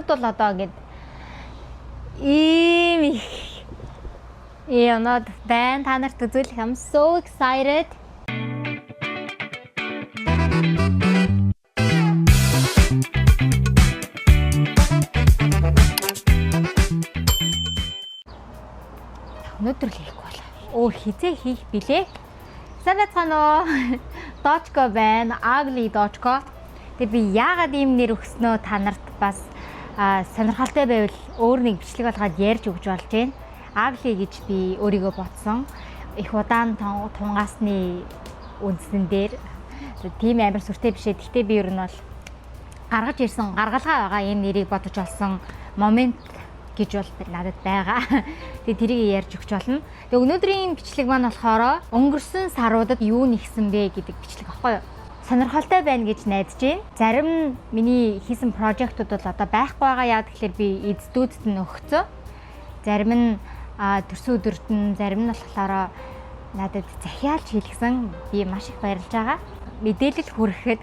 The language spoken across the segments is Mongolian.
надад бол одоо ингээд ийм их юмнууд байна. Та нарт үзүүлэх I'm so excited. Өнөөдөр л хийхгүй болоо. Өөр хизээ хийх билээ. Сайн байцгаана уу? Дочко байна. Ugly Дочко. Тэгээ би яагаад ийм нэр өгснөө та нарт бас сонирхолтой байвал өөр нэг бичлэг болгоод ярьж өгч болж байна. Ugly гэж би өөрийгөө бодсон. Их удаан тунгаасны үндсэн дээр тийм амар сүртэй бишээ. Гэхдээ би ер нь бол гаргаж ирсэн гаргалгаа байгаа ийм нэрийг бодож олсон момент гэж бол надад байгаа. Тэгээ тэрийг ярьж өгч болно. Тэгээ өнөөдрийн бичлэг маань болохоор өнгөрсөн саруудад юу нэгсэн бэ гэдэг бичлэг аахгүй юу? Сонирхолтой байна гэж найдаж байна. Зарим миний хийсэн прожектууд бол одоо байхгүй байгаа. Яа тэгэхээр би эздүүдэд нь өгцөө. Зарим нь төрсөн өдөрт нь, зарим нь болохоор надад захиалж хэлгсэн. Би маш их баярлж байгаа. Мэдээлэл хүрэхэд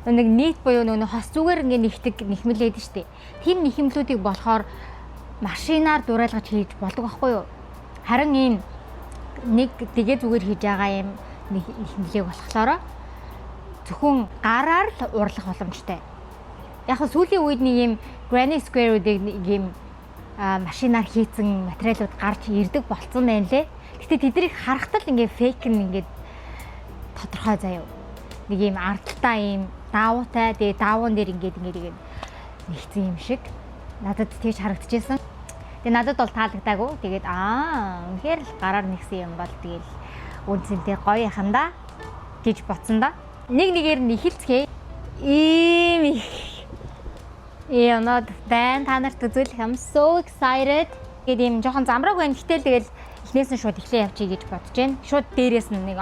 нэг нийт буюу нөгөө хос зүгээр ингээ нэхмэлээд штэ. Тийм нэхмлүүдийг болохоор машинаар дуурайлгаж хийж болдог байхгүй юу? Харин ийм нэг дэгээ зүгээр хийж байгаа юм нэхмлийг болохоор зөвхөн гараар л уурлах боломжтой. Яг нь сүүлийн үед нэг юм Granny Square-уудыг нэг юм машинаар хийцэн материалууд гарч ирдэг болцсон байна лээ. Гэтэ тэднийг харахад л ингээ фейк нь ингээ тодорхой заяа. Нэг юм ардталтай юм даавуутай. Тэгээ даавуун дээр ингээ нэгцэн юм шиг надад тэгж харагдчихсан. Тэгээ надад бол таалагдаагүй. Тэгээд үнэхээр л гараар нэгсэн юм бол тэгэл үнцэнтэй гоё яхандаа гэж бодсон да. Нэгээр нь ихэлцгээе. Ийм их юмнууд байна. Та нарт үзүүлэх I'm so excited. Тэгээд ийм жоохон замбрааг байна. Гэтэл тэгэл эхнээс нь шууд эхлээ явчих гэж бодож байна. Шууд дээрээс нь нэг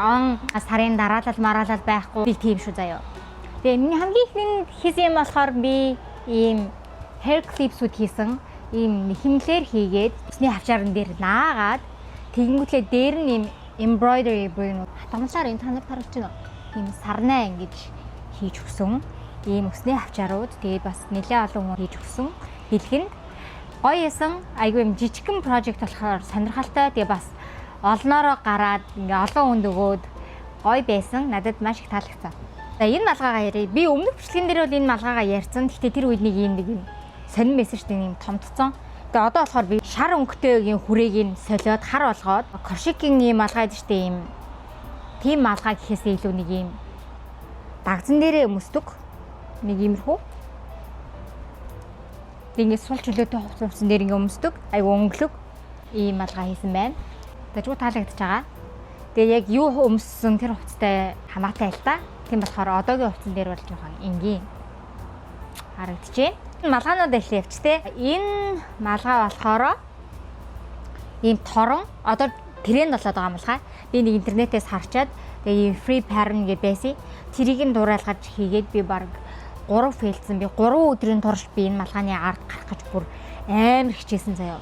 сарын дараалал мараалал байхгүй. Би тийм шүү заяа. Тэгээ миний хамгийн ихний хийсэн юм болохоор би ийм hair clips-үүд хийсэн. Ийм химлэр хийгээд усны хавчаарн дээр наагаад тэгэнгүүтлээ дээр нь ийм embroidery буюу хатамлаар энэ танаар харагч байна. Ийм сарнаа ингэж хийж өгсөн. Ийм усны хавчаарууд тэгээд бас нэлээд олон хүн хийж өгсөн. Бэлгэнд гоё исэн. Айгүй юм жижигхэн project болохоор сонирхолтой. Тэгээд бас олноороо гараад ингээ олон хүнд өгөөд гоё байсан. Надад маш их таалагдсан. За энэ малгайгаа ярив. Би өмнөх бичлэгэн дээр бол энэ малгайгаа ярьсан. Гэхдээ тэр үед нэг юм сонин мессеж тийм томтцсон. Тэгээ одоо болохоор би шар өнгөтэй юм хүрээг нь солиод хар болгоод Кошикийн юм малгай гэдэг чинь тийм малгай гэхээс илүү нэг юм дагзан дээрээ өмсдөг. Нэг иймэрхүү. Ингээд сул чөлөөтэй хувцсан дээр ингээд өмсдөг. Айгу өнгөлөг ийм малгай хийсэн байна. Тэгээ зүг таалагдчихж байгаа. Тэгээ яг юу өмссөн тэр хувцтай хамаатай л та. Тийм болохоор одоогийн хувцсан дээр бол жоохон энгийн харагдчихэв. Малгаанууд эхлэе явч те. Энэ малгай болохоор ийм торон одоо тренд болоод байгаа малгай. Би нэг интернетээс харчаад тэгээ ийм free pattern гэдэг байсан. Тэрийг нь дуурайлгаж хийгээд би баг 3 фейлдсэн. Би 3 өдрийн турш би энэ малгайны ард гарах гэж бүр амар хичээсэн заяа.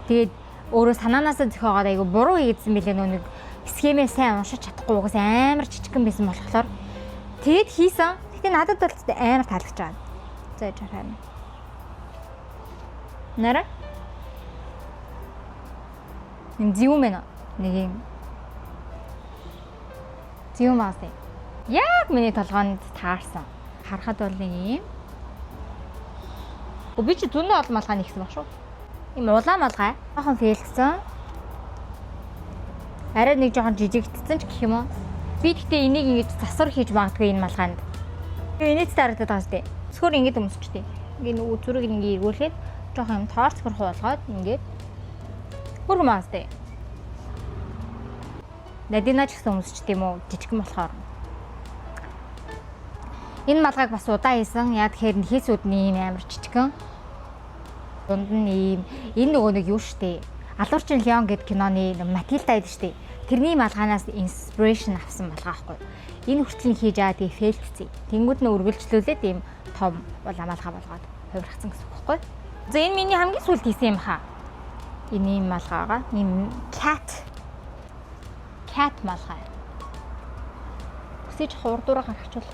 Тэгээд өөрөө санаанаасаа зөхиогоод айгу буруу хийдсэн билээ нөө нэг схемээ сайн уншиж чадахгүй угаас амар жижигхэн байсан болохоор тэгэд хийсэн. Гэтэ надад бол амар таалагдж байгаа. За жаарай. Нара? Зүүм мэнэ. Нэг юм. Зүүм аасаа. Яг миний толгоонд таарсан. Харахад бол нэг юм. Би чи зүүнээ ол малгай нэгсэн баг шүү. Ийм улаан малгай. Жоохон фейлгсэн. Арай нэг жоохон жижигдсэн ч гэх юм уу. Би гэхдээ энийг ингэж засвар хийж магадгүй энэ малгайнд. Энэт тарагдаад байгаа сте. Цөхөр ингэж өмсчтэй. Ингээ нөгөө зүрэг ингээ эргүүлээд жоохон юм тоорч хурх болгоод ингээд хурмаастай. Надина ч гэсэн өмсч тийм үү жижигхэн болохоор. Энэ малгайг бас удаан хийсэн. Яа тэгэхээр хийсүүдний амар жижигхэн. Дунд нь ийм энэ нөгөө нэг юу штэ. Алуурчин Леон гэдэг киноны Матилда байдаг штэ. Тэрний малгаанаас inspiration авсан малгай байхгүй. Энэ хүртэл хийж байгаа тэгээ фейлдсэн. Тэнгүүд нь үргэлжлүүлээд ийм том малгай болгоод хувиргацсан гэсэн үг байхгүй. За энэ миний хамгийн сүүлд хийсэн юм хаа. Энэ юм малгайгаа ийм cat малгай. Өсөж хурдуураа гаргачвал.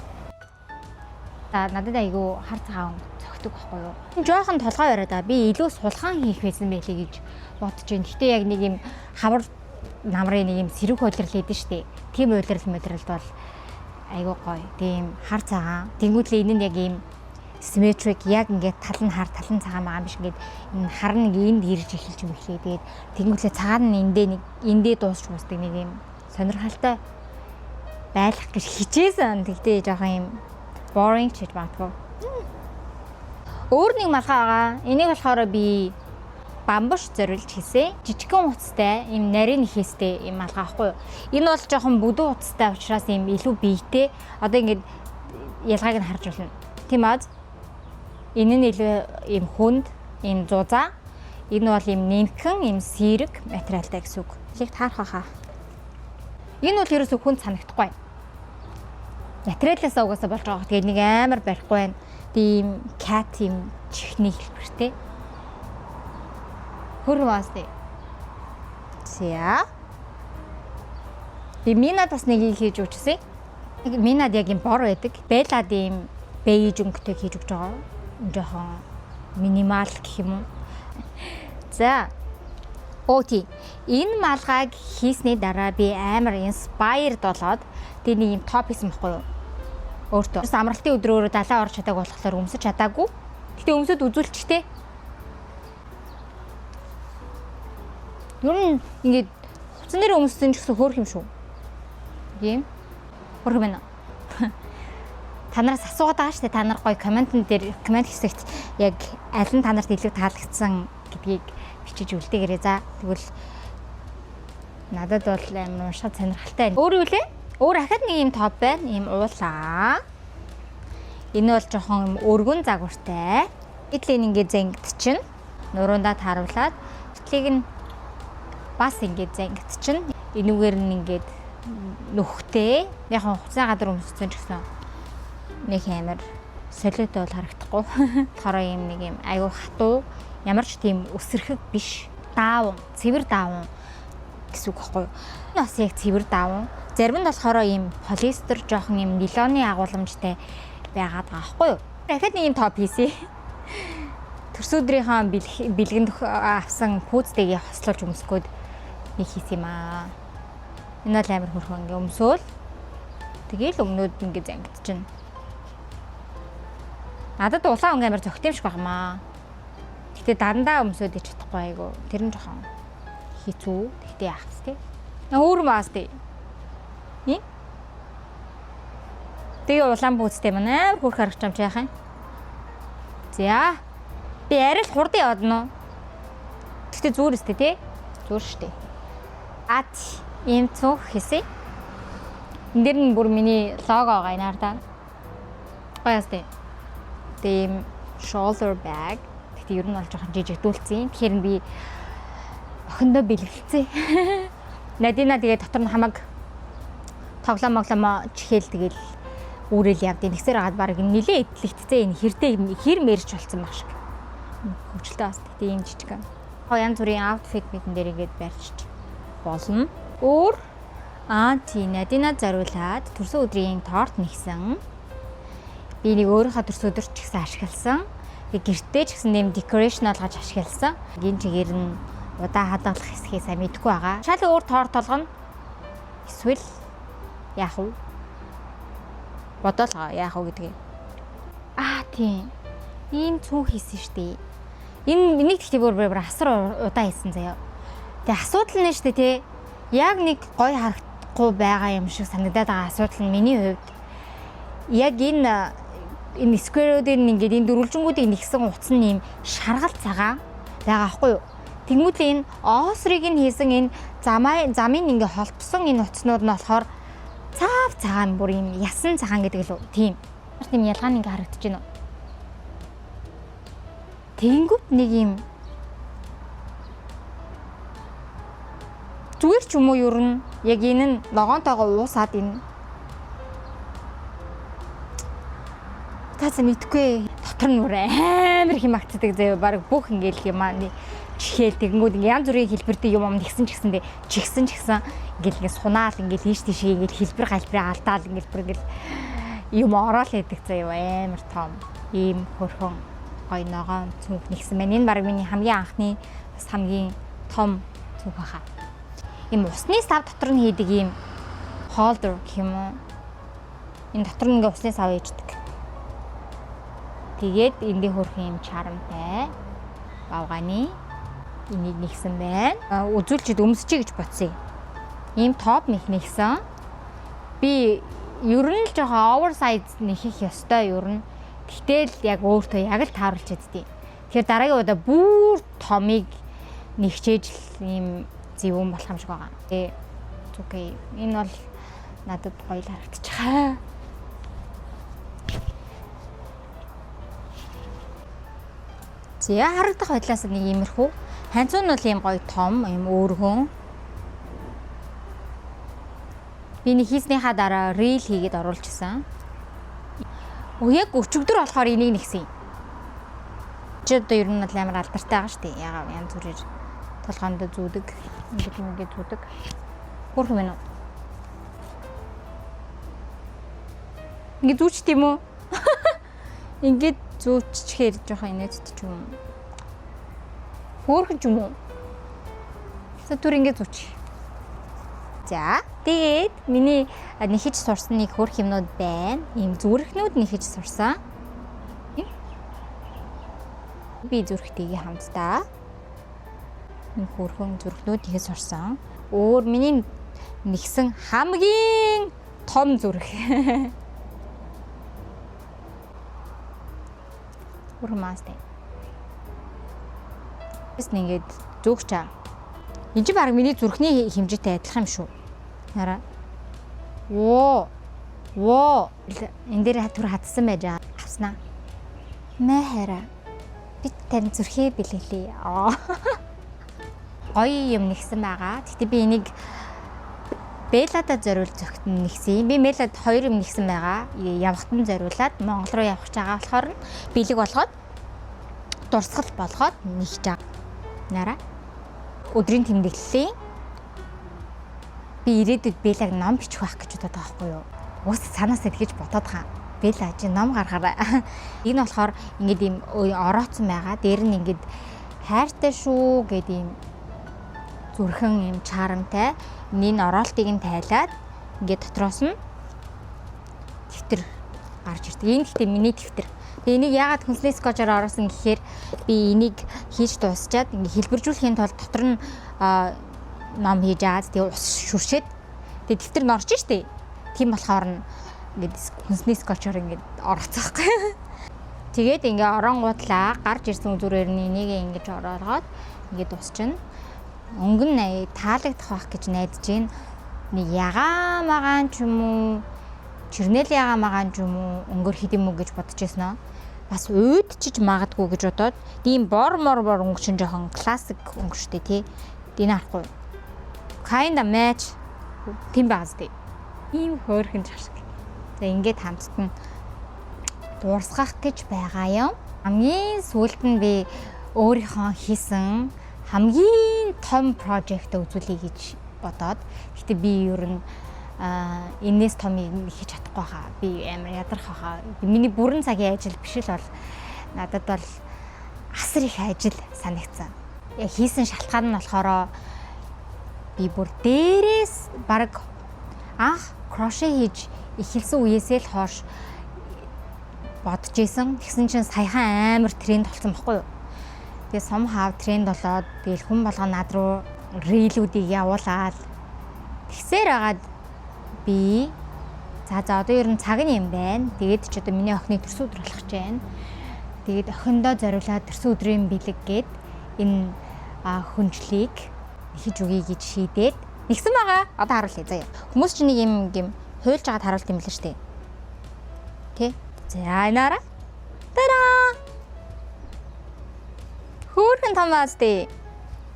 За надад айгүй хар цагаан цогц өгдөг байхгүй юу. Жохон толгой бариад байгаа. Би илүү сулхан хийх байсан байлээ гэж бодож байна. Гэтэ яг нэг юм хавар намрын нэг юм сэрэг хөлрөл хийдэж штэ. Тим хөлрөл мэдрэлд бол айгуу гоё. Тийм хар цагаан. Тэнгүүдлээ энэ нь яг юм symmetric яг ингээд тал нь хар тал нь цагаан байгаа юм биш ингээд энэ хар нэг энд ирж эхэлж юм эхлэе. Тэгээд тэнгүүдлээ цагаан нь эндээ дуусч дуусдаг нэг юм сонирхолтой байлах гэж хичээсэн. Тэгтээ жоохон юм boring ч гэж магадгүй. Өөр нэг малгай байгаа. Энийг болохоор би бамбуш зориулж хийсэн. Жижигхэн утастай, ийм нарийн нэхээстэй ийм малгай байхгүй юу? Энэ бол жоохон бүдүүн утастай учраас ийм илүү биетэй. Одоо ингээд ялгааг нь харж байна. Тийм аз. Энэ нь илүү ийм хүнд, ийм зузаан. Энэ бол ийм нэмхэн, ийм сэрэг материалтай гэсэн үг. Лиг таарах хаа. Энэ бол ерөөсөө хүнд санагдахгүй. Материалаас угаасаа болж байгаа. Тэгээд нэг амар барихгүй байна. Тийм cat тийм чихний хэлбэртэй. Хөрвөөстэй. За. Би минад бас нэг хийж өгчсэн. Минад яг юм бор байдаг. Бэлад ийм бэйж өнгөтэй хийж өгч байгаа. Жохон минимал гэх юм уу. За. Окей. Энэ малгайг хийсний дараа би амар inspired болоод тэр нэг юм топ хийсэн байхгүй юу? Өөртөө. Амралтын өдрөөрөө далаа орж чадаагүй болохоор өмсөж чадаагүй. Гэтэ өмсөд үзүүлчихтэй. Ер нь ингээд хуцсан нэр өмссөн ч гэсэн хөөх юм шүү. Ийм. Хөөх байна. Танараас асуугаад байгаа шүү дээ. Та нар гоё коммент хэсэгт яг аль нь та нарт илүү таалагдсан гэдгийг бичиж үлдээгээрэй. За тэгвэл надад бол амар уншаад сонирхолтой байна. Өөр юу лээ? Өөр ахад нэг юм топ байна. Ийм уулаа. Энэ бол жоохон өргөн загвартай. Итлэн ингээд зангидчихна. Нуруундаа тааруулаад итлийг нь бас ингээд зангидчихна. Энүүгээр нь ингээд нүхтэй. Яг хуцаа гадар өмссөн ч гэсэн нэг амар солиотой бол харагдахгүй. Болохоор юм нэг юм аюу хатуу, ямар ч тийм өсөрхөг биш. Даавн, цэвэр даавн гэсэн үг байхгүй юу? Энэ бас яг цэвэр даавн. Зарим нь болохоор ийм полиестер жоохон ийм нилоны агуулмжтай байгаад байгаа байхгүй юу? Дахиад нэг юм топ хийсэ. Төрсөдрийнхаа бэлгэнд авсан пүүцтэйгээ хослуулж өмсгөөд нэг хийсэн юм аа. Энэ бол амар хөрхөн ингээ өмсөөл. Тэгээл өмнөд ингээ зангидчихна. Надад улаан өнгө амар зөгт юм шиг байнамаа. Гэтэ дандаа өмсөөд ич чадахгүй айгу. Тэр нь жоохон хэцүү. Гэтэ яах вэ? Өөр маас тий. Ий? Тэгээ улаан пүүцтэй манай хөрх харагч юм чи яах юм? За. Би арай л хурдан явдана уу? Гэтэ зүгээр өстэй тий. Зүгээр штэ. Ат ийм цонх хийсэ. Энд дэр нь бүр миний лого байгаа энаар да. Баястай. Тийм shoulder bag. Гэтэ ер нь бол жоохон жижигдүүлсэн. Тэгэхээр би охиндоо бэлгэлцээ. Надина тэгээ дотор нь хамаг тоглоом чихэл тэгэл үүрэл явдیں۔ Нэгсээр агаад баг нилээ идлэгтцээ энэ хэр мэрч болцсон баг шиг. Хөвчлээ бас тэгтээ юм жижиг. Янз бүрийн outfit мэдэн дээр ингээд барьчих болно. Өөр тий Надина зориулаад төрсөн өдрийн торт нэгсэн. Би нэг өөрийнхөө төрсөн өдөр ч гэсэн ашигласан. Гэртээ ч гэсэн нэм decoration олгож ашигласан. Гин чигээр нь удаа хадгалах хэсгийг сайн мэдэхгүй байгаа. Шал өөр торт толгоно. Эсвэл яах вэ? Бодоолгаа яах вэ гэдгийг. Тийм. Ийм цүн хийсэн штеп. Энийг тэгтээ бүр асар удаа хийсэн заяа. Тэгээ асуудал нь штеп тий. Яг нэг гоё харагдахгүй байгаа юм шиг санагдаад байгаа асуудал нь миний хувьд яг энэ square-уудын ингээд энэ дөрвөлжингүүдийг нэгсэн утас нь юм шаргал цагаан байгаа байхгүй юу? Тэгмүүдээ энэ оосрыг нь хийсэн энэ замын ингээд холбосон энэ утаснууд нь болохоор цаав цагаан бүр юм ясан цагаан гэдэг л үү? Тийм. Тийм ялгаа нь ингээд харагдаж байна уу? Тэнгүүд нэг юм зүгээр ч юм уу ер нь яг энэ нь логонтойгоо уусаад энэ таац мэдгүй дотор нь амар хэмагцдаг заяа баг бүх ингээл юм аа чихэл тэгэнгүүт ингээ янз бүрийн хэлбэртэй юм нэгсэн ч гэсэн ингээл ингээ сунаал ингээл ийш тийш ингээл хэлбэр галбираа алдаал ингээл бүр ингээл юм ороод идэг заяа амар том ийм хөрхөн гоё ногоон цүнх нэгсэн байна. Энэ баг миний хамгийн анхны бас хамгийн том цүнх хаа. Ийм усны сав дотор нь хийдэг ийм холдер гэх юм уу. Энэ дотор нь ингээ усны сав ээждэг. Тэгээд эндээ хөрх юм чарамтай бавгааны энийг нэгсэн байна. Үзүүлчихэд өмсчий гэж бодсон. Ийм топ нэгсэн. Би ер нь л жоохон оверсайз нэхэх ёстой ер нь. Гэтэл яг өөртөө яг л тааруулж чаддیں۔ Тэгэхээр дараагийн удаа бүр томыг нэгчээж ийм зөвөн болох юм шиг байгаа. Окей. Энэ бол надад гоё харагдчихаа. За харагдах байдлаас нэг иймэрхүү. Ханцуу нь бол ийм гоё том, ийм өөргөн. Би нэг хийснийхаа дараа рил хийгээд оруулчихсан. Яг өчигдөр болохоор энийг нэгсэн. Чи одоо ер нь амар алдартай байгаа шүү дээ. Ягаад янз бүрээр толгоонд зүүдэг. Ингээд зүүдэг. Хөрх минь. Ингээд зүүч тийм үү? Ингээд зүүччихээр жоохон инээдтэй юм. Хөрх юм уу? За түр ингээд зүүч. За тэгээд миний нэхэж сурсан нэг хөрх юмнууд байна. Ийм зүрхнүүд нэхэж сурсан. Би зүрхтэйгээ хамтдаа энэ хөрхөн зүрхнүүд нэхэж сурсан. Өөр миний нэгсэн хамгийн том зүрх. Урмаастай. Эс нэгээд зүгчаа. Энд чи баг миний зүрхний хэмжээтэй адилхан юм шүү. Нара. Оо. Энд дээр түр хатсан байж байгаа. Авснаа. Мэхара. Би тань зүрхээ бэлгэлээ. Гоё юм нэгсэн байгаа. Гэтэ би энийг Белладад зориулж зөгт нэгсэн. Би Беллад 2 юм нэгсэн байгаа. Явхад нь зориулаад Монгол руу явах гэж байгаа болохоор бэлэг болгоод дурсгал болгоод нэгж байгаа. Нара. Өдрийн тэмдэглэлийн би ирээдүйд Беллаг ном бичих байх гэж бодоод байгаа байхгүй юу? Уус санаасаа тэгэж бодоод байгаа. Белла чи ном гаргаарай. Энэ болохоор ингээд ийм орооцсон байгаа. Дээр нь ингээд хайртай шүү гэдэг ийм зүрхэн ийм чарамтай. Энэ ороолтыг нь тайлаад ингээд дотроос нь дэвтэр гарч ирдэг. Энэ гэхдээ миний дэвтэр. Тэгээ энийг яагаад хүнслээ скотчоор оруулсан гэхээр би энийг хийж дуусчаад ингээ хэлбэржүүлэхийн тулд дотор нь ном хийж аваад тэгээ ус шүршээд тэгээ дэвтэр нь орж штэ. Тийм болохоор нь ингээ хүнслээ скотчоор ингээ оролцохгүй. Тэгээд ингээ оронгуудлаа гарч ирсэн үзүүрээр нь энийг ингэж ороолгоод ингээ дуусчихна. Өнгөн нь таалагдах байх гэж найдаж байна. Нэг ягаа магаан ч юм уу чирнэл ягаа магаан ч юм уу өнгөр хид юм уу гэж бодож байсан аа. Бас уйдчиж магадгүй гэж бодоод ийм бор өнгө чинь жоохон классик өнгө штэ тий. Дин харахгүй. Kinda match тийм бааз тий. Ийм хөөрхөн жашиг. За ингээд хамтдан дуурсгах гэж байгаа юм. Хамгийн сүүлд нь би өөрийнхөө хийсэн хамгийн том прожект үзүүлэе гэж бодоод. Гэтэ би ер нь энэс томыг хийж чадахгүй хаа. Би амар ядарх хаа. Миний бүрэн цагийн ажил биш л бол надад бол асар их ажил санагдсан. Яг хийсэн шалтгаан нь болохоор би бүр дээрээс баг анх кроше хийж эхэлсэн үеэсээ л хойш бодож исэн. Тэгсэн чинь саяхан амар тренд болсон байхгүй юу? Тэгээ somehow тренд болоод тэгэл хүн болгоо над руу рилүүдийг явуулаад тэгсээр агаад би за одоо ер нь цаг нь юм байна. Тэгээд ч одоо миний охины төрсөн өдөр болох гэж байна. Тэгээд охиндоо зориулаад төрсөн өдрийн бэлэг гээд энэ хүнжлийг хийж өгье гэж шийдээд нэгсэн байгаа. Одоо харуулъя заяа. Хүмүүс чинь нэг юм хуйлж агаад харуулт юм л шүү дээ. Тэ? За энаараа. Тараа. Хөөрхөн том бааз дээ.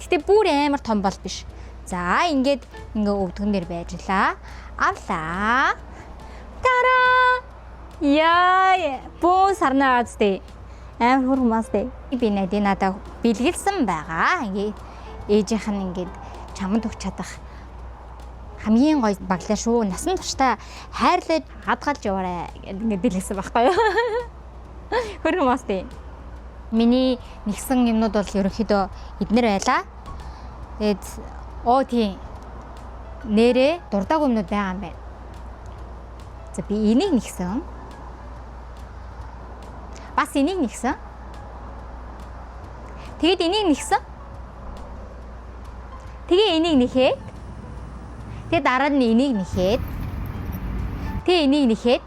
Гэтэ бүр амар том бол биш. За ингээд өвдгөн дээр байжлаа. Авлаа. Тараа. Яа, боо сарнаа азтэй. Амар хөрх мастэй. Би надаа бэлгэлсэн байгаа. Ингээ ээжийнх нь ингээд чамд өгч чадах хамгийн гоё баглаа шүү. Насан туршдаа хайрлаж хадгалж яваарай гэдэг ингээд бэлгэлсэн байхгүй юу? Хөрх мастэй. Миний нэгсэн юмнууд бол ерөнхийдөө эднэр байлаа. Тэгээд тийм нэрээ дурдаагүй юмнууд байгаа юм байна. За би энийг нэгсэн. Бас энийг нэгсэн. Тэгээд энийг нэгсэн. Тэгээ энийг нэхээд. Тэгээд дараа нь энийг нэхээд. Тэгээ энийг нэхээд.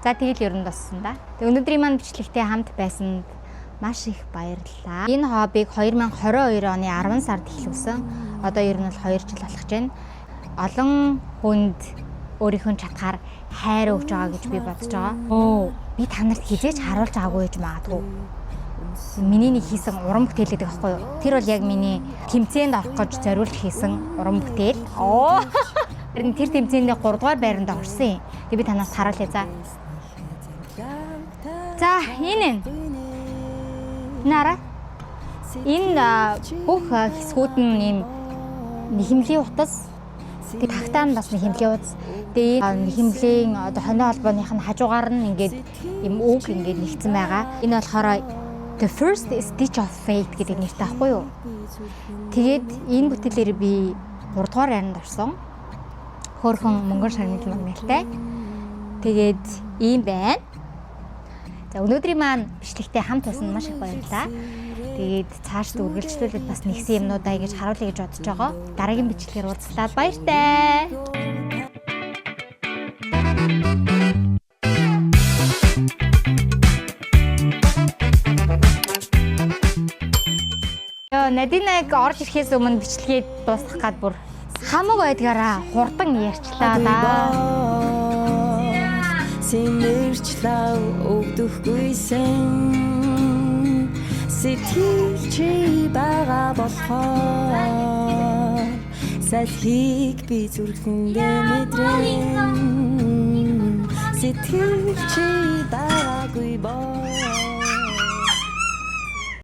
За тэгэл ер нь боссон да. Тэг өнөөдрийн маань бичлэгтэй хамт байсанд маш их баярлалаа. Энэ хоббиг 2022 оны 10 сард эхлүүлсэн. Одоо ер нь бол 2 жил болох гэж байна. Олон хүнд өөрийнхөө чадхаар хайр өгч байгаа гэж би бодож байгаа. Би та нарт хизээч харуулж байгаагүй гэж магадгүй. Миний нэг хийсэн уран бүтээл гэдэг аахгүй юу? Тэр бол яг миний тэмцээнд орох гэж зориулж хийсэн уран бүтээл. Тэр тэмцээндээ 3 дугаар байранд орсон юм. Тэг би танаас харуулъя за. За энэ нара энэ бүх хэсгүүд нь ийм нэхэмлийн утас тэг тагтаа нь бас нэхэмлийн утас тэгээ нэхэмлийн одоо хонио холбооных нь хажуугаар нь ингээд ийм үг ингээд нэгдсэн байгаа. Энэ болохоор The First Stitch of Fate гэдэг нэртэй аахгүй юу? Тэгээд энэ бүтээлээр би 3 дугаар байранд орсон. Хөөрхөн мөнгөн шармил магниттай. Тэгээд ийм байна. За өнөөдрийн маань бичлэгтэй хамт байсан маш их баярлалаа. Тэгээд цаашд үргэлжлүүлээд бас нэгсэн юмнуудаа ингэж харуулъя гэж бодож байгаа. Дараагийн бичлэгээр уулзлаа. Баяртай. Надинаг орж ирэхээс өмнө бичлэгээ дуусгах гад бүр хамаг байдгаараа хурдан ярьчлаа да. Синэрчлээ өгдөхгүйсэн сэтгэлчи байгаа болохоор салхийг би зүрхэндээ мэдрэн сэтгэлчи байгаагүй боо